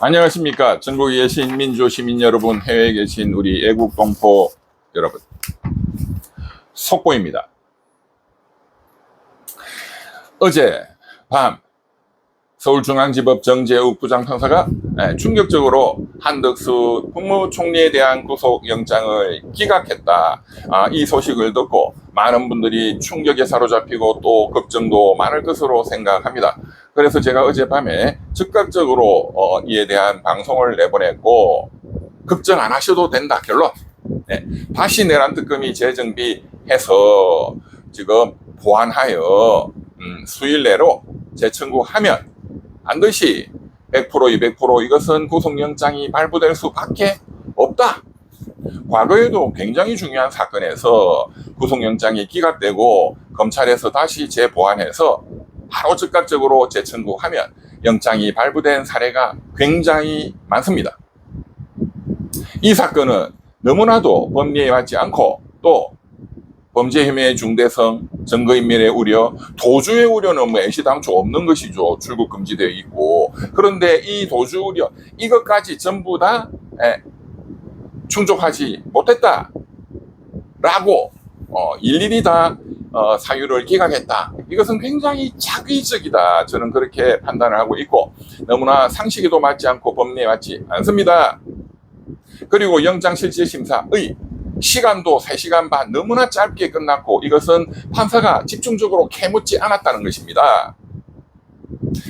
안녕하십니까. 전국에 계신 민주 시민 여러분, 해외에 계신 우리 애국 동포 여러분, 속보입니다. 어제 밤 서울중앙지법 정재욱 부장판사가 충격적으로 한덕수 국무총리에 대한 구속영장을 기각했다. 이 소식을 듣고 많은 분들이 충격에 사로잡히고 또 걱정도 많을 것으로 생각합니다. 그래서 제가 어젯밤에 즉각적으로 이에 대한 방송을 내보냈고, 걱정 안 하셔도 된다 결론. 다시 내란 특검이 재정비해서 지금 보완하여 수일 내로 재청구하면 반드시 100% 200% 이것은 구속영장이 발부될 수밖에 없다. 과거에도 굉장히 중요한 사건에서 구속영장이 기각되고 검찰에서 다시 재보완해서 바로 즉각적으로 재청구하면 영장이 발부된 사례가 굉장히 많습니다. 이 사건은 너무나도 법리에 맞지 않고 또 범죄 혐의의 중대성, 증거인멸의 우려, 도주의 우려는 뭐 애시당초 없는 것이죠. 출국 금지되어 있고. 그런데 이 도주 우려, 이것까지 전부 다 충족하지 못했다 라고 일일이 다 사유를 기각했다. 이것은 굉장히 자기적이다. 저는 그렇게 판단을 하고 있고, 너무나 상식에도 맞지 않고 법리에 맞지 않습니다. 그리고 영장실질심사의 시간도 3시간 반 너무나 짧게 끝났고, 이것은 판사가 집중적으로 캐묻지 않았다는 것입니다.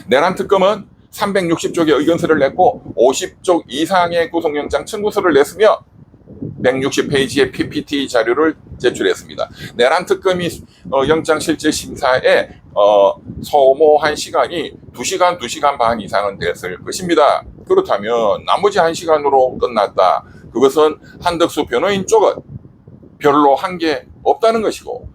내란특검은 360쪽의 의견서를 냈고 50쪽 이상의 구속영장 청구서를 냈으며 160페이지의 PPT 자료를 제출했습니다. 내란특검이 영장실질심사에 소모한 시간이 2시간, 2시간 반 이상은 됐을 것입니다. 그렇다면 나머지 1시간으로 끝났다. 그것은 한덕수 변호인 쪽은 별로 한 게 없다는 것이고,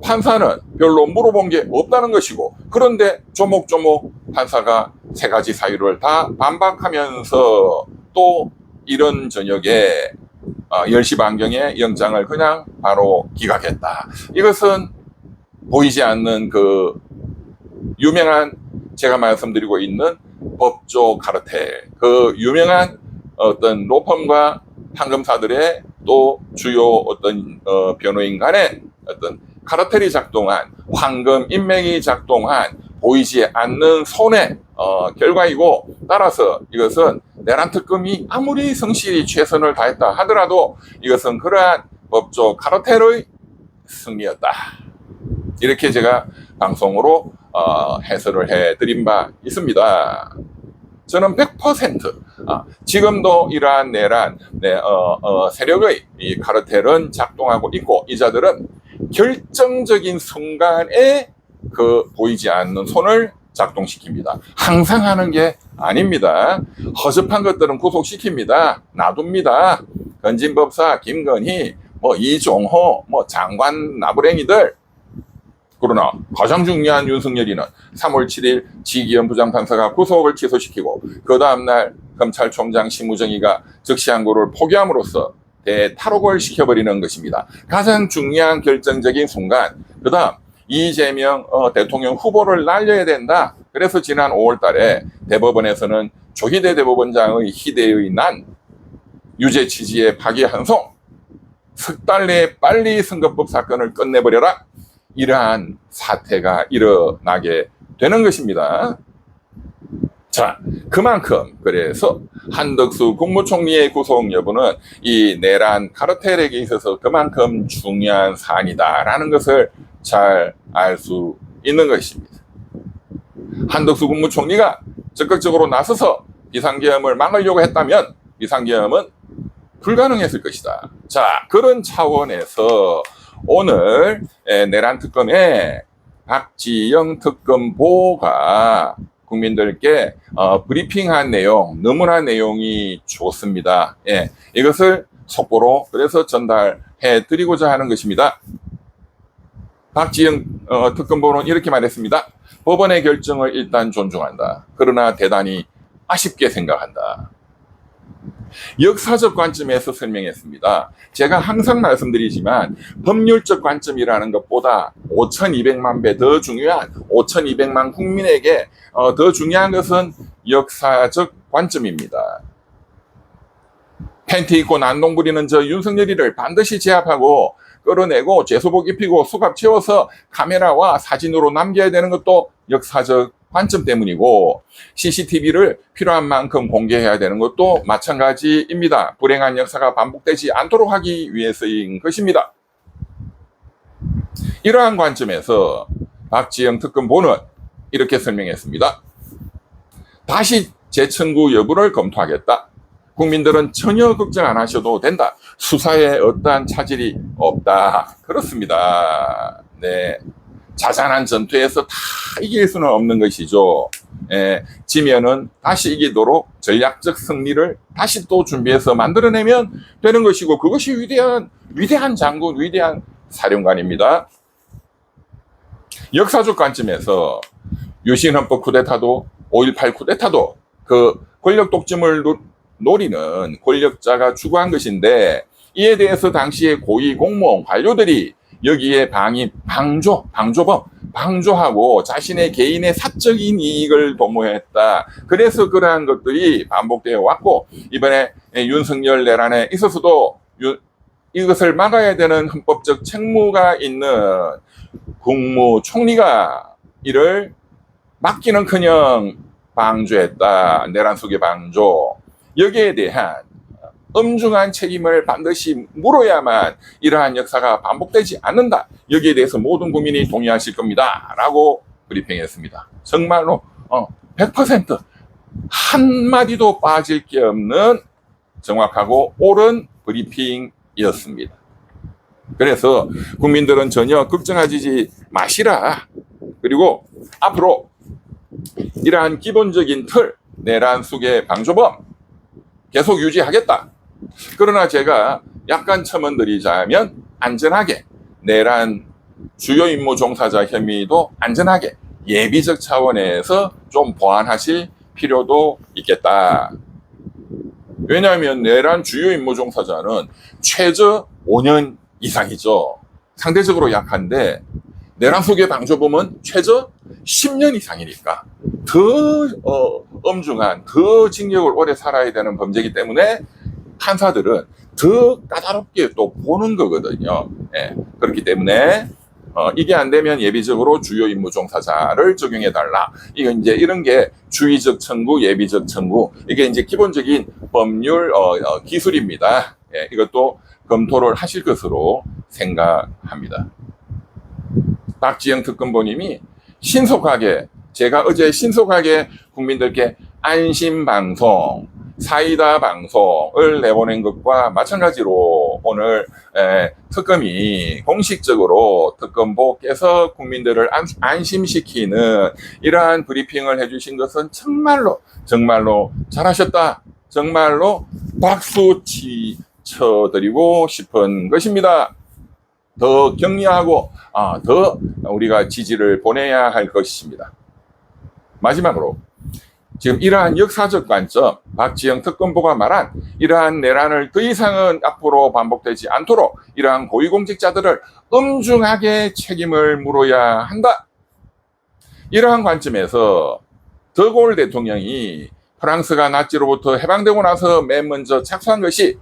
판사는 별로 물어본 게 없다는 것이고, 그런데 조목조목 판사가 3가지 사유를 다 반박하면서 또 이런 저녁에 10시 반경에 영장을 그냥 바로 기각했다. 이것은 보이지 않는 그 유명한, 제가 말씀드리고 있는 법조 카르텔, 그 유명한 어떤 로펌과 판검사들의 또 주요 어떤 변호인 간의 어떤 카르텔이 작동한, 황금 인맥이 작동한 보이지 않는 손의 결과이고, 따라서 이것은 내란특검이 아무리 성실히 최선을 다했다 하더라도 이것은 그러한 법조 카르텔의 승리였다. 이렇게 제가 방송으로 해설을 해드린 바 있습니다. 저는 100% 지금도 이러한 내란 세력의 이 카르텔은 작동하고 있고, 이자들은 결정적인 순간에 그 보이지 않는 손을 작동시킵니다. 항상 하는 게 아닙니다. 허접한 것들은 구속시킵니다. 놔둡니다. 건진법사, 김건희, 이종호, 장관 나부랭이들. 그러나 가장 중요한 윤석열이는 3월 7일 지기현 부장판사가 구속을 취소시키고, 그 다음날 검찰총장 심우정의가 즉시항고를 포기함으로써 대탈옥을 시켜버리는 것입니다. 가장 중요한 결정적인 순간. 그 다음 이재명 대통령 후보를 날려야 된다. 그래서 지난 5월 달에 대법원에서는 조희대 대법원장의 희대의 난, 유죄 취지의 파기환송, 석 달 내에 빨리 선거법 사건을 끝내버려라. 이러한 사태가 일어나게 되는 것입니다. 자, 그만큼 그래서 한덕수 국무총리의 구속 여부는 이 내란 카르텔에게 있어서 그만큼 중요한 사안이다라는 것을 잘 알 수 있는 것입니다. 한덕수 국무총리가 적극적으로 나서서 비상계엄을 막으려고 했다면 비상계엄은 불가능했을 것이다. 자, 그런 차원에서 오늘 내란 특검에 박지영 특검보가 국민들께 브리핑한 내용, 너무나 내용이 좋습니다. 이것을 속보로 그래서 전달해 드리고자 하는 것입니다. 박지영 특검보는 이렇게 말했습니다. 법원의 결정을 일단 존중한다. 그러나 대단히 아쉽게 생각한다. 역사적 관점에서 설명했습니다. 제가 항상 말씀드리지만 법률적 관점이라는 것보다 5,200만 배 더 중요한, 5,200만 국민에게 더 중요한 것은 역사적 관점입니다. 팬티 입고 난동 부리는 저 윤석열이를 반드시 제압하고 끌어내고 죄수복 입히고 수갑 채워서 카메라와 사진으로 남겨야 되는 것도 역사적 관점 때문이고, CCTV를 필요한 만큼 공개해야 되는 것도 마찬가지입니다. 불행한 역사가 반복되지 않도록 하기 위해서인 것입니다. 이러한 관점에서 박지영 특검보는 이렇게 설명했습니다. 다시 재청구 여부를 검토하겠다. 국민들은 전혀 걱정 안 하셔도 된다. 수사에 어떠한 차질이 없다. 그렇습니다. 네. 자잘한 전투에서 다 이길 수는 없는 것이죠. 지면은 다시 이기도록 전략적 승리를 다시 또 준비해서 만들어내면 되는 것이고, 그것이 위대한 장군, 위대한 사령관입니다. 역사적 관점에서 유신헌법 쿠데타도 5.18 쿠데타도 그 권력 독점을 노리는 권력자가 추구한 것인데, 이에 대해서 당시의 고위 공무원 관료들이 여기에 방조하고 자신의 개인의 사적인 이익을 도모했다. 그래서 그러한 것들이 반복되어 왔고, 이번에 윤석열 내란에 있어서도 이것을 막아야 되는 헌법적 책무가 있는 국무총리가 이를 막기는커녕 방조했다. 내란 속의 방조. 여기에 대한 엄중한 책임을 반드시 물어야만 이러한 역사가 반복되지 않는다. 여기에 대해서 모든 국민이 동의하실 겁니다. 라고 브리핑했습니다. 정말로 100% 한마디도 빠질 게 없는 정확하고 옳은 브리핑이었습니다. 그래서 국민들은 전혀 걱정하지 마시라. 그리고 앞으로 이러한 기본적인 틀, 내란 속의 방조범 계속 유지하겠다. 그러나 제가 약간 첨언드리자면, 안전하게 내란 주요 임무 종사자 혐의도 안전하게 예비적 차원에서 좀 보완하실 필요도 있겠다. 왜냐하면 내란 주요 임무 종사자는 최저 5년 이상이죠. 상대적으로 약한데 내란 속의 방조범은 최저 10년 이상이니까 더 엄중한, 더 징역을 오래 살아야 되는 범죄이기 때문에 판사들은 더 까다롭게 또 보는 거거든요. 그렇기 때문에 이게 안 되면 예비적으로 주요 임무 종사자를 적용해 달라. 이런 게 주의적 청구, 예비적 청구, 이게 이제 기본적인 법률 기술입니다. 이것도 검토를 하실 것으로 생각합니다. 박지영 특검보님이 제가 어제 신속하게 국민들께 안심방송, 사이다 방송을 내보낸 것과 마찬가지로 오늘 특검이 공식적으로 특검보께서 국민들을 안심시키는 이러한 브리핑을 해주신 것은 정말로 잘하셨다. 정말로 박수 쳐드리고 싶은 것입니다. 더 격려하고 더 우리가 지지를 보내야 할 것입니다. 마지막으로 지금 이러한 역사적 관점, 박지영 특검보가 말한 이러한 내란을 더 이상은 앞으로 반복되지 않도록 이러한 고위공직자들을 엄중하게 책임을 물어야 한다. 이러한 관점에서 드골 대통령이 프랑스가 나치로부터 해방되고 나서 맨 먼저 착수한 것이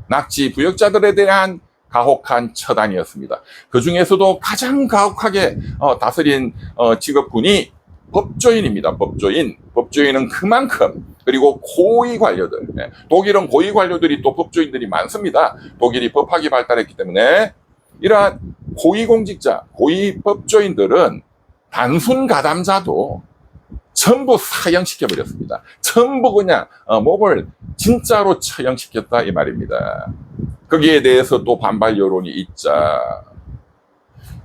나치 부역자들에 대한 가혹한 처단이었습니다. 그 중에서도 가장 가혹하게 다스린 직업군이 법조인입니다. 법조인은 그만큼, 그리고 고위 관료들, 독일은 고위 관료들이 또 법조인들이 많습니다. 독일이 법학이 발달했기 때문에 이러한 고위 공직자, 고위 법조인들은 단순 가담자도 전부 사형시켜버렸습니다. 전부 그냥 목을 진짜로 처형시켰다 이 말입니다. 거기에 대해서 또 반발 여론이 있자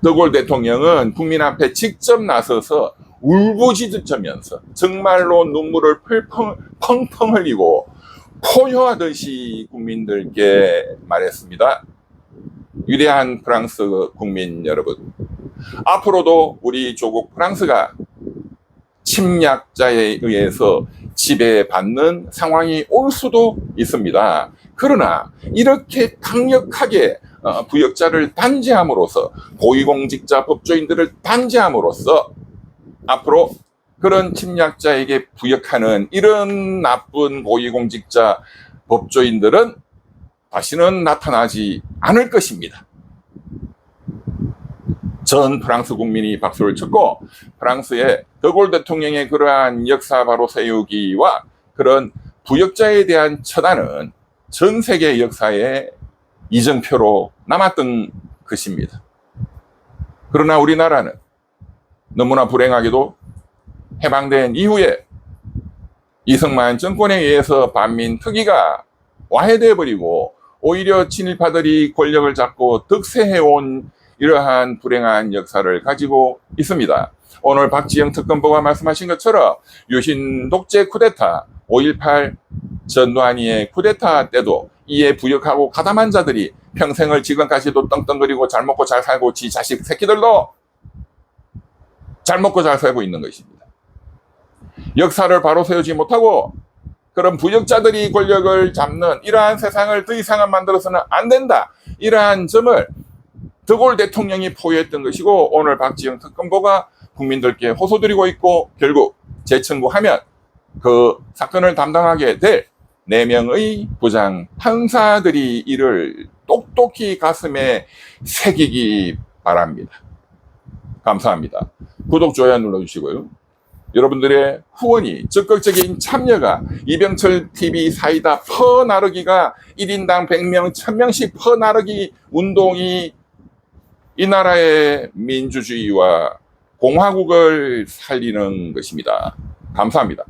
드골 대통령은 국민 앞에 직접 나서서 울부짖으면서 정말로 눈물을 펑펑 흘리고 포효하듯이 국민들께 말했습니다. 위대한 프랑스 국민 여러분, 앞으로도 우리 조국 프랑스가 침략자에 의해서 지배받는 상황이 올 수도 있습니다. 그러나 이렇게 강력하게 부역자를 단죄함으로써, 고위공직자 법조인들을 단죄함으로써 앞으로 그런 침략자에게 부역하는 이런 나쁜 고위공직자 법조인들은 다시는 나타나지 않을 것입니다. 전 프랑스 국민이 박수를 쳤고, 프랑스의 드골 대통령의 그러한 역사 바로 세우기와 그런 부역자에 대한 처단은 전 세계 역사의 이정표로 남았던 것입니다. 그러나 우리나라는 너무나 불행하게도 해방된 이후에 이승만 정권에 의해서 반민특위가 와해되어 버리고 오히려 친일파들이 권력을 잡고 득세해온 이러한 불행한 역사를 가지고 있습니다. 오늘 박지영 특검보가 말씀하신 것처럼 유신 독재 쿠데타, 5.18 전두환이의 쿠데타 때도 이에 부역하고 가담한 자들이 평생을 지금까지도 떵떵거리고 잘 먹고 잘 살고 지 자식 새끼들도 잘 먹고 잘 살고 있는 것입니다. 역사를 바로 세우지 못하고 그런 부역자들이 권력을 잡는 이러한 세상을 더 이상은 만들어서는 안 된다. 이러한 점을 드골 대통령이 포위했던 것이고, 오늘 박지영 특검보가 국민들께 호소드리고 있고, 결국 재청구하면 그 사건을 담당하게 될 4명의 부장 판사들이 이를 똑똑히 가슴에 새기기 바랍니다. 감사합니다. 구독, 좋아요 눌러주시고요. 여러분들의 후원이, 적극적인 참여가, 이병철 TV 사이다 퍼나르기가 1인당 100명, 1000명씩 퍼나르기 운동이 이 나라의 민주주의와 공화국을 살리는 것입니다. 감사합니다.